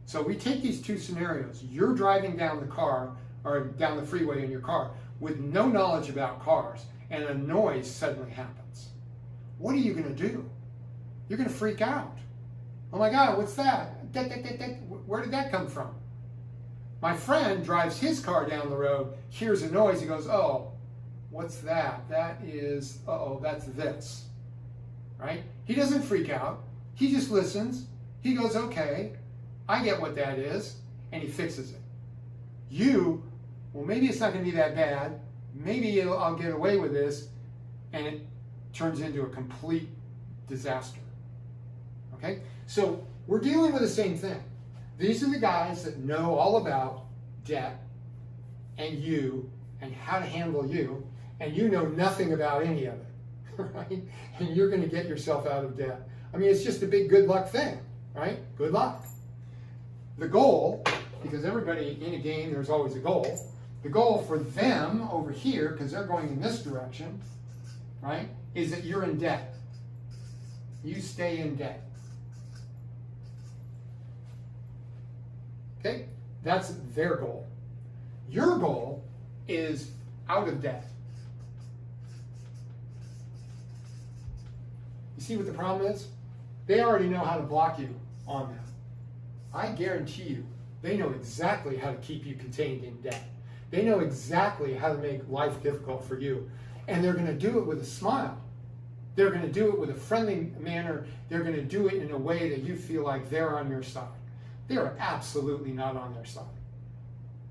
So we take these two scenarios. You're driving down the car or down the freeway in your car with no knowledge about cars and a noise suddenly happens. What are you going to do? You're going to freak out. Oh my God, what's that? Where did that come from? My friend drives his car down the road, hears a noise, he goes, oh, what's that? That is, that's this, right? He doesn't freak out. He just listens. He goes, okay, I get what that is, and he fixes it. You, well, maybe it's not going to be that bad. Maybe I'll get away with this, and it turns into a complete disaster. Okay? So we're dealing with the same thing. These are the guys that know all about debt and you and how to handle you, and you know nothing about any of it, right? And you're going to get yourself out of debt. I mean, it's just a big good luck thing, right? Good luck. The goal, because everybody in a game, there's always a goal. The goal for them over here, because they're going in this direction, right, is that you're in debt. You stay in debt. Okay? That's their goal. Your goal is out of debt. You see what the problem is? They already know how to block you on that. I guarantee you, they know exactly how to keep you contained in debt. They know exactly how to make life difficult for you. And they're going to do it with a smile. They're going to do it with a friendly manner. They're going to do it in a way that you feel like they're on your side. They are absolutely not on their side.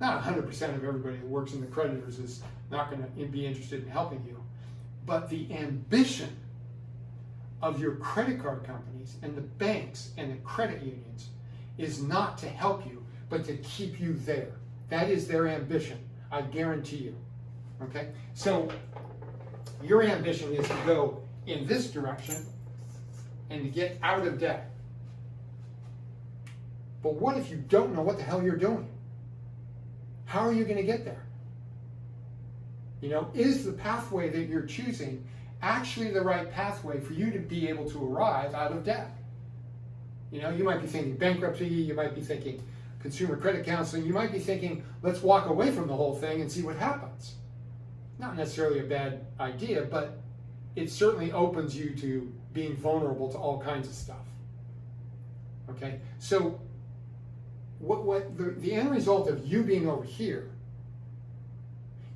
Not 100% of everybody that works in the creditors is not going to be interested in helping you. But the ambition of your credit card companies and the banks and the credit unions is not to help you, but to keep you there. That is their ambition, I guarantee you. Okay? So your ambition is to go in this direction and to get out of debt. But what if you don't know what the hell you're doing? How are you going to get there? You know, is the pathway that you're choosing actually the right pathway for you to be able to arrive out of debt? You know, you might be thinking bankruptcy, you might be thinking consumer credit counseling, you might be thinking, let's walk away from the whole thing and see what happens. Not necessarily a bad idea, but it certainly opens you to being vulnerable to all kinds of stuff. Okay, so what the end result of you being over here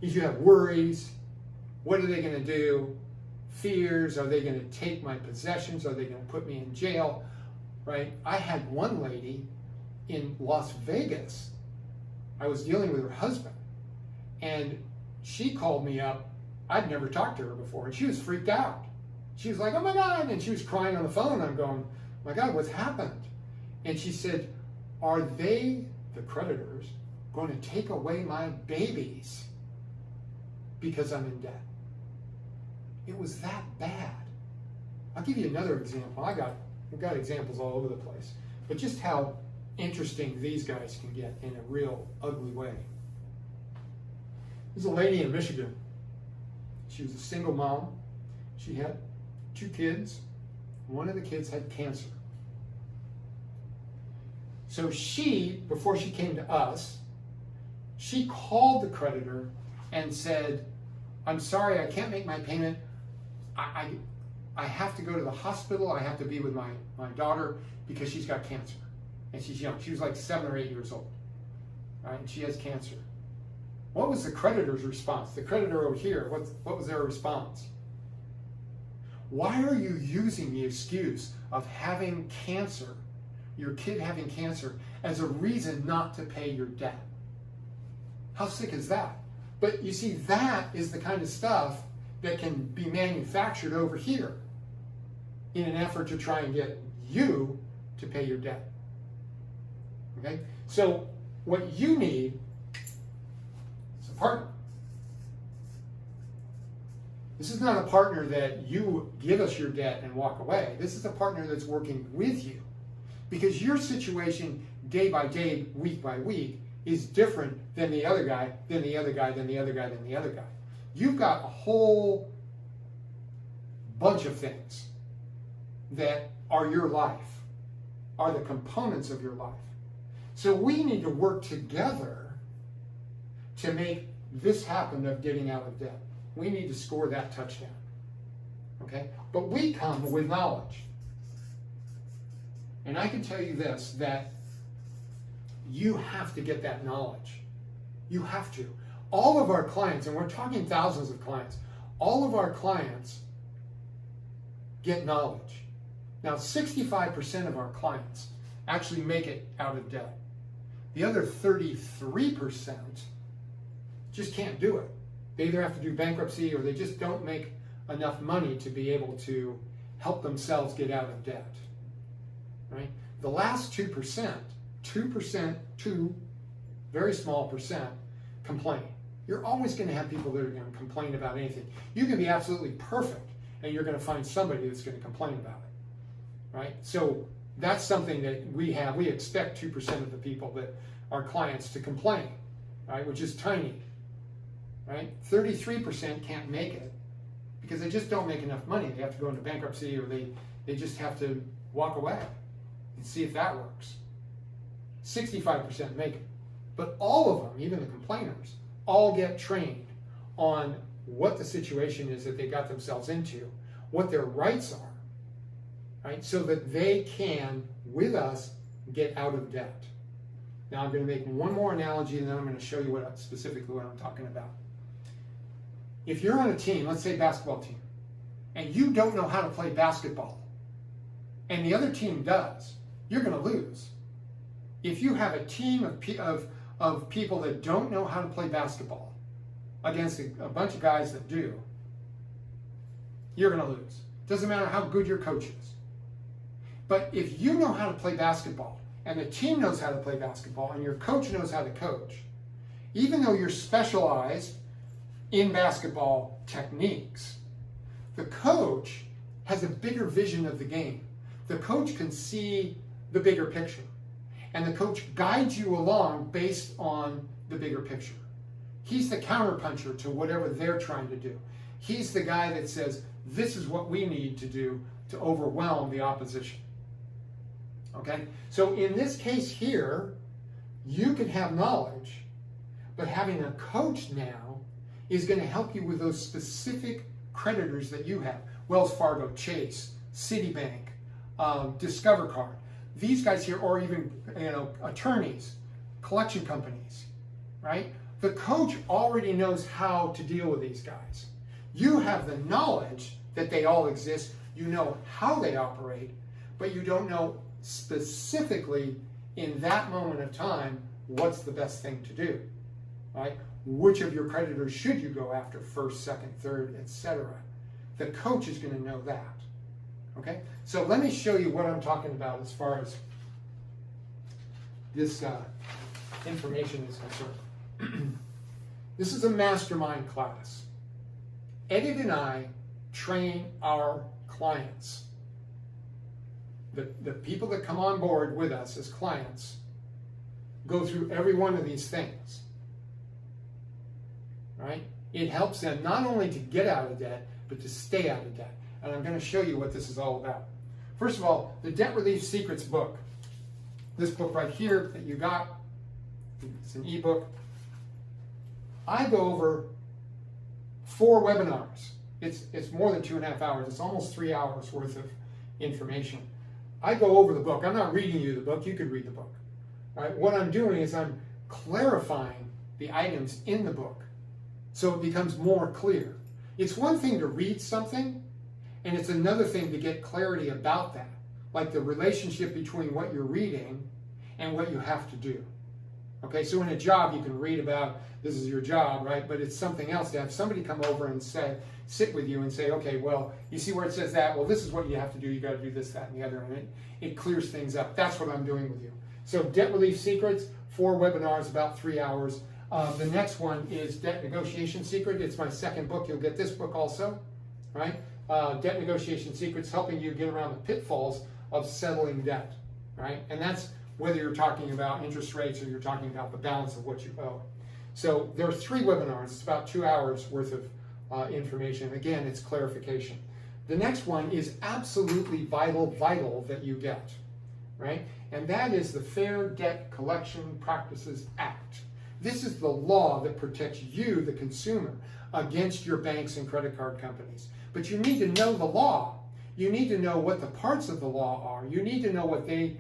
is you have worries. What are they going to do? Fears. Are they going to take my possessions? Are they going to put me in jail? Right? I had one lady in Las Vegas. I was dealing with her husband, and she called me up. I'd never talked to her before, and she was freaked out. She was like, oh my God, and she was crying on the phone. I'm going, my God, what's happened? And she said, are they, the creditors, going to take away my babies because I'm in debt? It was that bad. I'll give you another example. I've got examples all over the place, but just how interesting these guys can get in a real ugly way. There's a lady in Michigan. She was a single mom. She had 2 kids. One of the kids had cancer. So she, before she came to us, she called the creditor and said, I'm sorry, I can't make my payment. I have to go to the hospital. I have to be with my daughter because she's got cancer. And she's young. She was like 7 or 8 years old. Right? And she has cancer. What was the creditor's response? The creditor over here, what was their response? Why are you using the excuse of having cancer your kid having cancer as a reason not to pay your debt. How sick is that? But you see, that is the kind of stuff that can be manufactured over here in an effort to try and get you to pay your debt. Okay? So what you need is a partner. This is not a partner that you give us your debt and walk away. This is a partner that's working with you, because your situation day by day, week by week, is different than the other guy, than the other guy, than the other guy, than the other guy. You've got a whole bunch of things that are your life, are the components of your life. So we need to work together to make this happen of getting out of debt. We need to score that touchdown. Okay? But we come with knowledge. And I can tell you this, that you have to get that knowledge. You have to. All of our clients, and we're talking thousands of clients, all of our clients get knowledge. Now, 65% of our clients actually make it out of debt. The other 33% just can't do it. They either have to do bankruptcy or they just don't make enough money to be able to help themselves get out of debt. Right? The last 2%, 2%, very small percent, complain. You're always going to have people that are going to complain about anything. You can be absolutely perfect and you're going to find somebody that's going to complain about it. Right? So that's something that we have. We expect 2% of the people that our clients to complain, right? Which is tiny. Right? 33% can't make it because they just don't make enough money. They have to go into bankruptcy, or they just have to walk away and see if that works. 65% make it. But all of them, even the complainers, all get trained on what the situation is that they got themselves into, what their rights are, right? So that they can, with us, get out of debt. Now I'm going to make one more analogy and then I'm going to show you specifically what I'm talking about. If you're on a team, let's say basketball team, and you don't know how to play basketball, and the other team does, you're going to lose. If you have a team of people that don't know how to play basketball against a bunch of guys that do, you're going to lose. Doesn't matter how good your coach is. But if you know how to play basketball, and the team knows how to play basketball, and your coach knows how to coach, even though you're specialized in basketball techniques, the coach has a bigger vision of the game. The coach can see the bigger picture. And the coach guides you along based on the bigger picture. He's the counterpuncher to whatever they're trying to do. He's the guy that says, this is what we need to do to overwhelm the opposition. Okay? So in this case here, you can have knowledge, but having a coach now is going to help you with those specific creditors that you have. Wells Fargo, Chase, Citibank, Discover Card. These guys here, or even attorneys, collection companies, right? The coach already knows how to deal with these guys. You have the knowledge that they all exist. You know how they operate, but you don't know specifically in that moment of time what's the best thing to do, right? Which of your creditors should you go after first, second, third, etc. The coach is going to know that. Okay, so let me show you what I'm talking about as far as this information is concerned. This is a mastermind class. Edith and I train our clients. The people that come on board with us as clients go through every one of these things. Right? It helps them not only to get out of debt, but to stay out of debt. And I'm going to show you what this is all about. First of all, the Debt Relief Secrets book. This book right here that you got, it's an ebook. I go over 4 webinars. It's more than 2.5 hours. It's almost 3 hours worth of information. I go over the book. I'm not reading you the book. You could read the book. All right? What I'm doing is I'm clarifying the items in the book so it becomes more clear. It's one thing to read something, and it's another thing to get clarity about that. like the relationship between what you're reading and what you have to do. Okay, so in a job, you can read about this is your job, right? But it's something else to have somebody come over and sit with you and say, okay, well, you see where it says that? Well, this is what you have to do. You got to do this, that, and the other. And it clears things up. That's what I'm doing with you. So Debt Relief Secrets, 4 webinars, about 3 hours. The next one is Debt Negotiation Secret. It's my second book. You'll get this book also, right? Debt Negotiation Secrets, helping you get around the pitfalls of settling debt, right? And that's whether you're talking about interest rates or you're talking about the balance of what you owe. So there are 3 webinars. It's about 2 hours worth of information. Again, it's clarification. The next one is absolutely vital that you get, right? And that is the Fair Debt Collection Practices Act. This is the law that protects you, the consumer, against your banks and credit card companies. But you need to know the law. You need to know what the parts of the law are. You need to know what they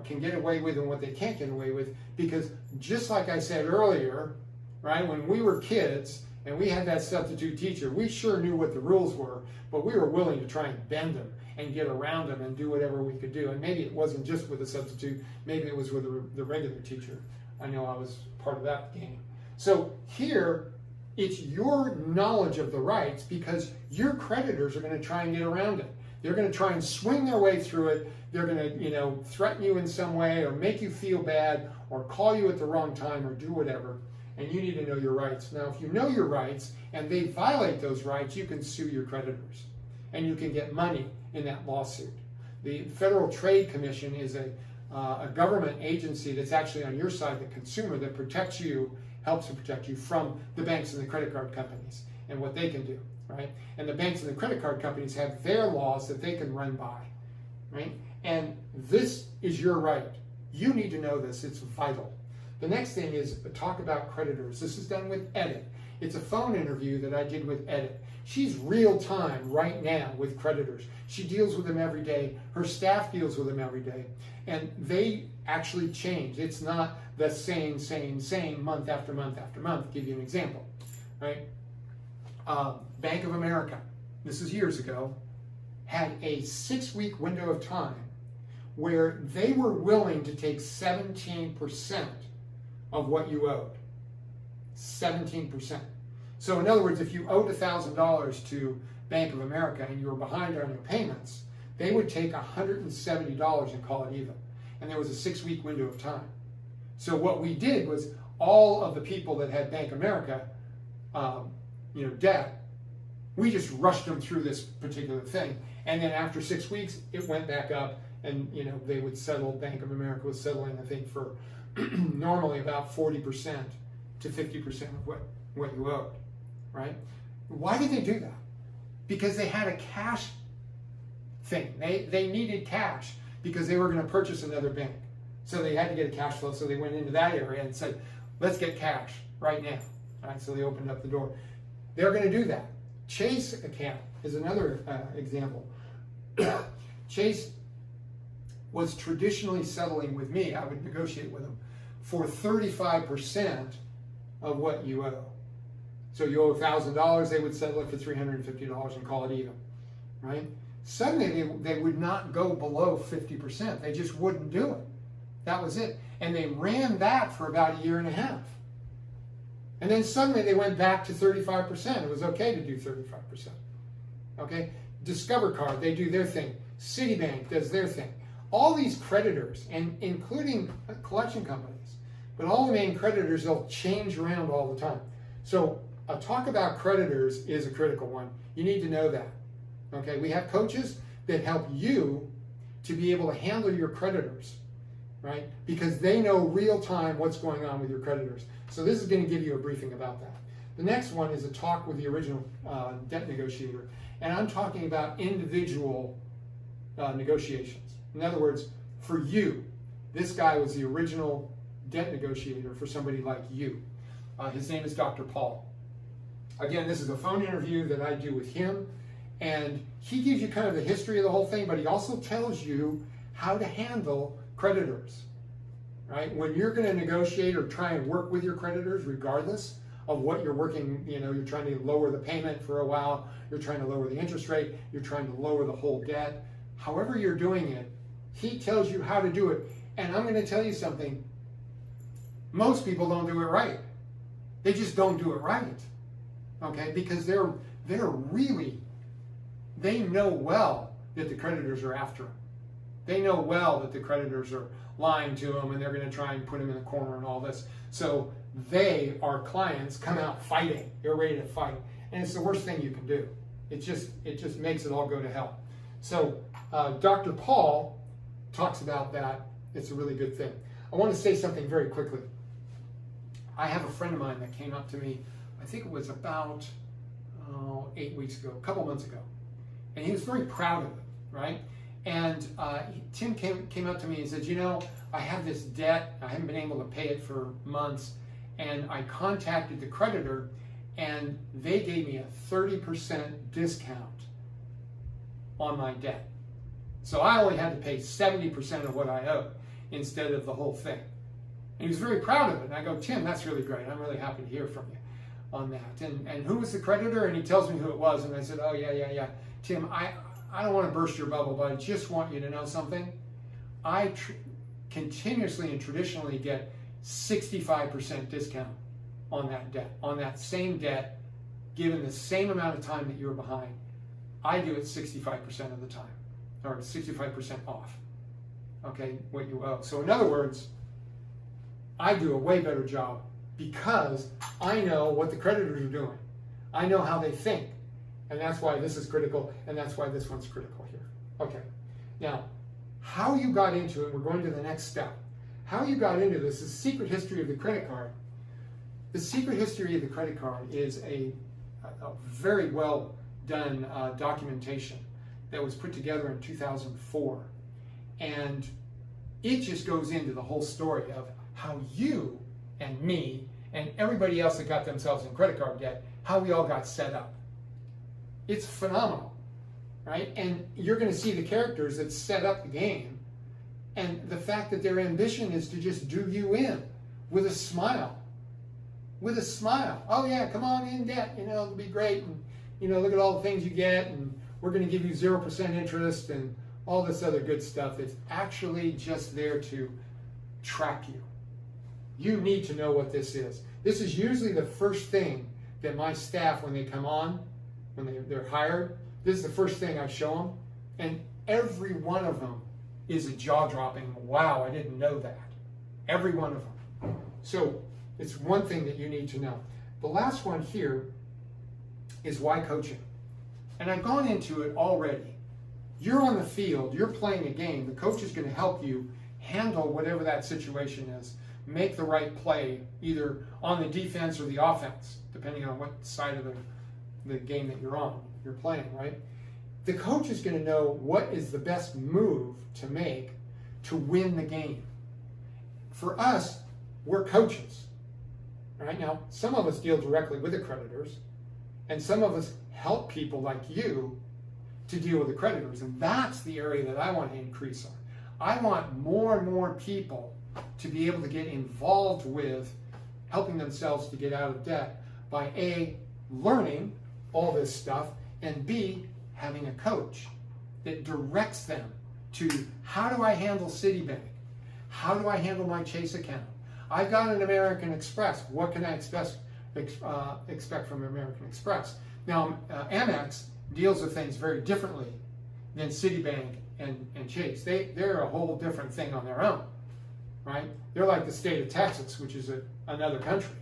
can get away with and what they can't get away with, because just like I said earlier, right, when we were kids and we had that substitute teacher, we sure knew what the rules were, but we were willing to try and bend them and get around them and do whatever we could do. And maybe it wasn't just with a substitute, maybe it was with the regular teacher. I know I was part of that game. So here, it's your knowledge of the rights, because your creditors are going to try and get around it. They're going to try and swing their way through it. They're going to, threaten you in some way or make you feel bad or call you at the wrong time or do whatever. And you need to know your rights. Now, if you know your rights and they violate those rights, you can sue your creditors and you can get money in that lawsuit. The Federal Trade Commission is a government agency that's actually on your side, the consumer, that protects you, helps to protect you from the banks and the credit card companies and what they can do, right? And the banks and the credit card companies have their laws that they can run by, right? And this is your right. You need to know this. It's vital. The next thing is talk about creditors. This is done with Edit. It's a phone interview that I did with Edit. She's real time right now with creditors. She deals with them every day. Her staff deals with them every day. And they actually change. It's not the same month after month after month. I'll give you an example, right? Bank of America, this is years ago, had a 6-week window of time where they were willing to take 17% of what you owed. 17%. So in other words, if you owed $1,000 to Bank of America and you were behind on your payments, they would take $170 and call it even. And there was a 6-week window of time. So what we did was all of the people that had Bank of America, debt, we just rushed them through this particular thing. And then after 6 weeks, it went back up and, they would settle. Bank of America was settling, I think, for normally about 40% to 50% of what you owed, right? Why did they do that? Because they had a cash thing. They needed cash because they were going to purchase another bank. So they had to get a cash flow. So they went into that area and said, let's get cash right now. All right, so they opened up the door. They're going to do that. Chase account is another example. Chase was traditionally settling with me. I would negotiate with them for 35% of what you owe. So you owe $1,000, they would settle it for $350 and call it even, right? Suddenly they would not go below 50%. They just wouldn't do it. That was it. And they ran that for about 1.5 years. And then suddenly they went back to 35%. It was okay to do 35%. Okay? Discover Card, they do their thing. Citibank does their thing. All these creditors, and including collection companies, but all the main creditors, they'll change around all the time. So a talk about creditors is a critical one. You need to know that. Okay? We have coaches that help you to be able to handle your creditors, right? Because they know real time what's going on with your creditors. So this is going to give you a briefing about that. The next one is a talk with the original debt negotiator. And I'm talking about individual negotiations. In other words, for you, this guy was the original debt negotiator for somebody like you. His name is Dr. Paul. Again, this is a phone interview that I do with him. And he gives you kind of the history of the whole thing, but he also tells you how to handle creditors, right? When you're going to negotiate or try and work with your creditors, regardless of what you're working, you're trying to lower the payment for a while, you're trying to lower the interest rate, you're trying to lower the whole debt. However you're doing it, He tells you how to do it. And I'm going to tell you something. Most people don't do it right. They just don't do it right. Okay? Because they know well that the creditors are after them. They know well that the creditors are lying to them and they're going to try and put them in the corner and all this. So they, our clients, come out fighting. They're ready to fight. And it's the worst thing you can do. It just makes it all go to hell. So Dr. Paul talks about that. It's a really good thing. I want to say something very quickly. I have a friend of mine that came up to me, I think it was about 8 weeks ago, a couple months ago. And he was very proud of it, right? And Tim came up to me and said, you know, I have this debt. I haven't been able to pay it for months. And I contacted the creditor and they gave me a 30% discount on my debt. So I only had to pay 70% of what I owed instead of the whole thing. And he was very proud of it. And I go, Tim, that's really great. I'm really happy to hear from you on that. And who was the creditor? And he tells me who it was. And I said, oh, yeah. Tim, I don't want to burst your bubble, but I just want you to know something. I continuously and traditionally get 65% discount on that debt, on that same debt, given the same amount of time that you were behind. I do it 65% of the time, or 65% off, okay, what you owe. So in other words, I do a way better job because I know what the creditors are doing. I know how they think. And that's why this is critical, and that's why this one's critical here. Okay, now, how you got into it, we're going to the next step. How you got into this is the secret history of the credit card. The secret history of the credit card is a very well done documentation that was put together in 2004. And it just goes into the whole story of how you and me and everybody else that got themselves in credit card debt, how we all got set up. It's phenomenal, right? And you're going to see the characters that set up the game and the fact that their ambition is to just do you in with a smile. With a smile. Oh yeah, come on in debt, you know, it'll be great. And, you know, look at all the things you get and we're going to give you 0% interest and all this other good stuff. It's actually just there to trap you. You need to know what this is. This is usually the first thing that my staff, when they come on, when they're hired, this is the first thing I show them. And every one of them is a jaw-dropping, wow, I didn't know that. Every one of them. So it's one thing that you need to know. The last one here is why coaching. And I've gone into it already. You're on the field, you're playing a game. The coach is going to help you handle whatever that situation is. Make the right play, either on the defense or the offense, depending on what side of the game that you're playing, right? The coach is going to know what is the best move to make to win the game. For us, we're coaches, right? Now, some of us deal directly with the creditors, and some of us help people like you to deal with the creditors, and that's the area that I want to increase on. I want more and more people to be able to get involved with helping themselves to get out of debt by A, learning all this stuff, and B, having a coach that directs them to how do I handle Citibank? How do I handle my Chase account? I've got an American Express. What can I expect from American Express? Now, Amex deals with things very differently than Citibank and Chase. They're a whole different thing on their own, right? They're like the state of Texas, which is another country,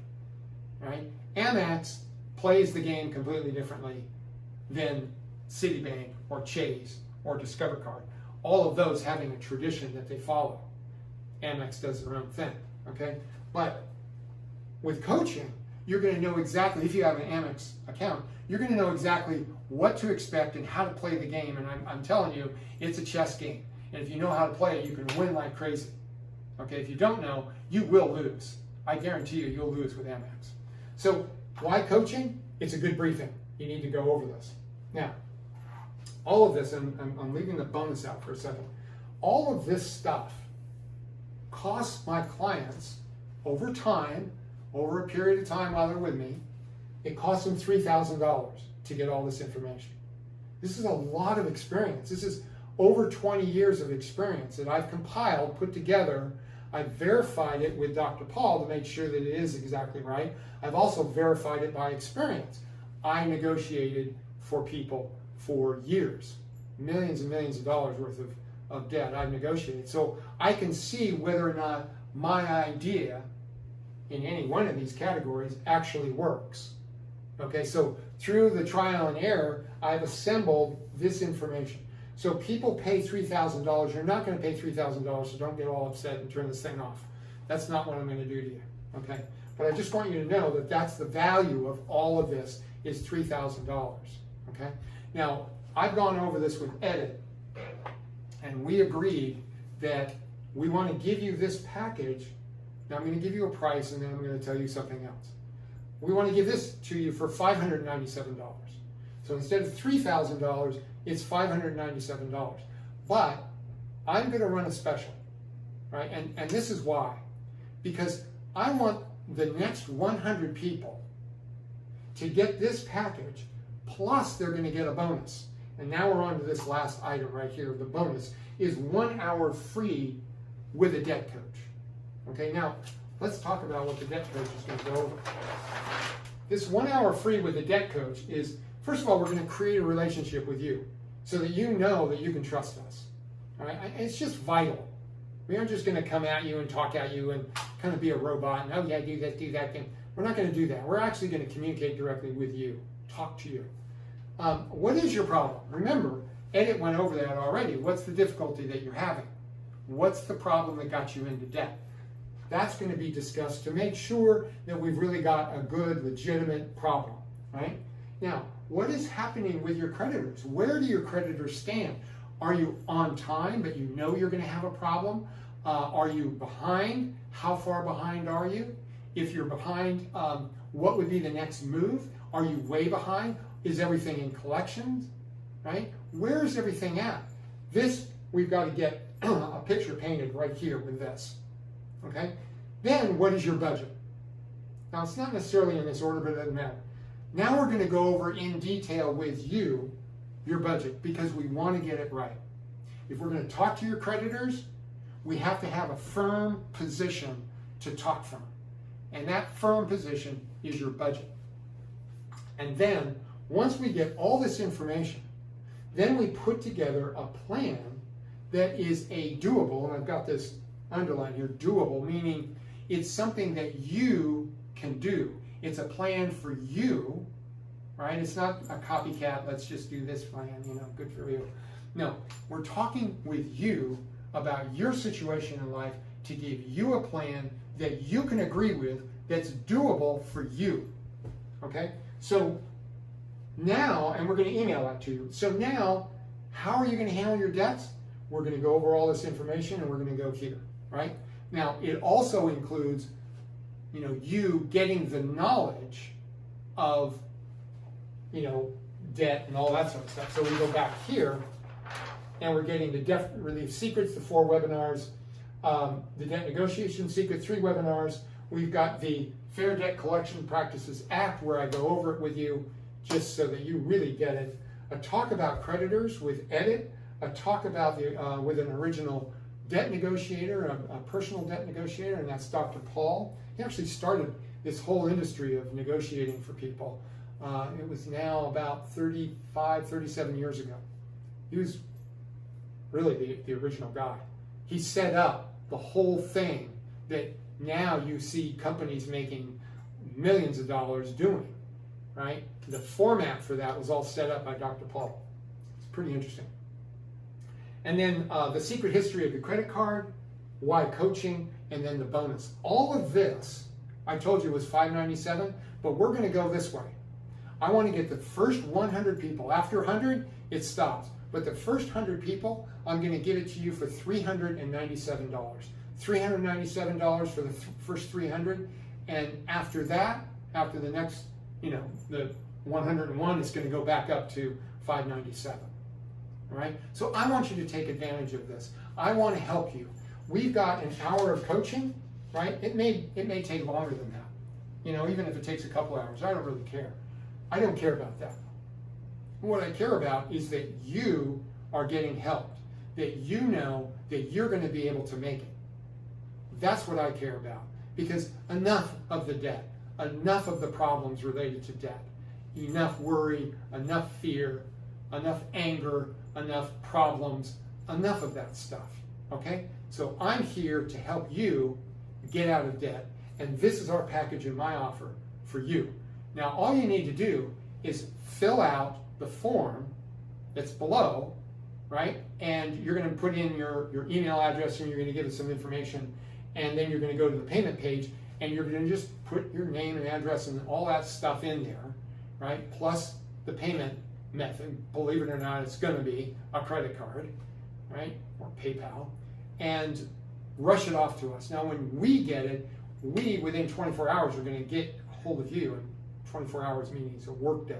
right? Amex plays the game completely differently than Citibank or Chase or Discover Card. All of those having a tradition that they follow. Amex does their own thing, okay? But with coaching, you're going to know exactly, if you have an Amex account, you're going to know exactly what to expect and how to play the game. And I'm telling you, it's a chess game. And if you know how to play it, you can win like crazy. Okay, if you don't know, you will lose. I guarantee you, you'll lose with Amex. So why coaching? It's a good briefing. You need to go over this. Now, all of this, and I'm leaving the bonus out for a second. All of this stuff costs my clients over time, over a period of time while they're with me, it costs them $3,000 to get all this information. This is a lot of experience. This is over 20 years of experience that I've compiled, put together. I've verified it with Dr. Paul to make sure that it is exactly right. I've also verified it by experience. I negotiated for people for years, millions and millions of dollars worth of debt I've negotiated. So I can see whether or not my idea in any one of these categories actually works. Okay, so through the trial and error, I've assembled this information. So people pay $3,000. You're not going to pay $3,000, so don't get all upset and turn this thing off. That's not what I'm going to do to you. Okay, but I just want you to know that that's the value of all of this is $3,000. Okay, now I've gone over this with Edit, and we agreed that we want to give you this package. Now I'm going to give you a price, and then I'm going to tell you something else. We want to give this to you for $597. So instead of $3,000, it's $597. But I'm going to run a special, right? And this is why. Because I want the next 100 people to get this package, plus they're going to get a bonus. And now we're on to this last item right here. The bonus is 1 hour free with a debt coach. Okay, now let's talk about what the debt coach is going to go over. This 1 hour free with the debt coach is, first of all, we're going to create a relationship with you so that you know that you can trust us. All right? It's just vital. We aren't just going to come at you and talk at you and kind of be a robot and, oh yeah, do that thing. We're not going to do that. We're actually going to communicate directly with you, talk to you. What is your problem? Remember, Edit went over that already. What's the difficulty that you're having? What's the problem that got you into debt? That's going to be discussed to make sure that we've really got a good, legitimate problem, right? Now, what is happening with your creditors? Where do your creditors stand? Are you on time, but you know you're going to have a problem? Are you behind? How far behind are you? If you're behind, what would be the next move? Are you way behind? Is everything in collections, right? Where is everything at? This, we've got to get a picture painted right here with this, okay? Then, what is your budget? Now, it's not necessarily in this order, but it doesn't matter. Now we're going to go over in detail with you your budget because we want to get it right. If we're going to talk to your creditors, we have to have a firm position to talk from. And that firm position is your budget. And then, once we get all this information, then we put together a plan that is a doable, and I've got this underlined here, doable, meaning it's something that you can do. It's a plan for you, right? It's not a copycat, let's just do this plan, good for you. No, we're talking with you about your situation in life to give you a plan that you can agree with that's doable for you, okay? So now, and we're going to email that to you. So now, how are you going to handle your debts? We're going to go over all this information and we're going to go here, right? Now, it also includes, you getting the knowledge of, debt and all that sort of stuff. So we go back here and we're getting the debt relief secrets, the 4 webinars, the debt negotiation secret, 3 webinars. We've got the Fair Debt Collection Practices Act where I go over it with you just so that you really get it. A talk about creditors with Edit, a talk about with an original debt negotiator, a personal debt negotiator, and that's Dr. Paul. He actually started this whole industry of negotiating for people. It was now about 35, 37 years ago. He was really the original guy. He set up the whole thing that now you see companies making millions of dollars doing, right? The format for that was all set up by Dr. Paul. It's pretty interesting. And then the secret history of the credit card, why coaching, and then the bonus. All of this, I told you was $597, but we're going to go this way. I want to get the first 100 people. After 100, it stops. But the first 100 people, I'm going to give it to you for $397. $397 for the first 300. And after that, after the next, the 101, it's going to go back up to $597. All right? So I want you to take advantage of this. I want to help you. We've got an hour of coaching, right? It may take longer than that. Even if it takes a couple hours, I don't really care. I don't care about that. What I care about is that you are getting helped. that you know that you're going to be able to make it. That's what I care about, because enough of the debt, enough of the problems related to debt, enough worry, enough fear, enough anger, enough problems, enough of that stuff, okay? So I'm here to help you get out of debt, and this is our package in my offer for you. Now, all you need to do is fill out the form that's below, right? And you're going to put in your email address, and you're going to give us some information, and then you're going to go to the payment page, and you're going to just put your name and address and all that stuff in there, right? Plus the payment method. Believe it or not, it's going to be a credit card, right? Or PayPal, and rush it off to us. Now, when we get it, we, within 24 hours, are going to get a hold of you, and 24 hours meaning it's a work day,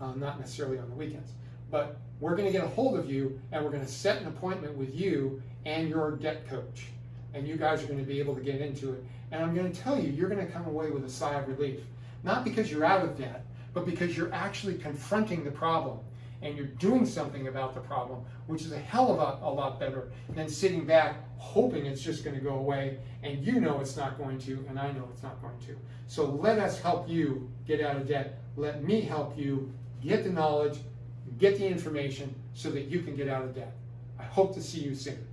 not necessarily on the weekends. But we're going to get a hold of you, and we're going to set an appointment with you and your debt coach. And you guys are going to be able to get into it. And I'm going to tell you, you're going to come away with a sigh of relief. Not because you're out of debt, but because you're actually confronting the problem and you're doing something about the problem, which is a hell of a lot better than sitting back hoping it's just going to go away, and you know it's not going to, and I know it's not going to. So let us help you get out of debt. Let me help you get the knowledge, get the information so that you can get out of debt. I hope to see you soon.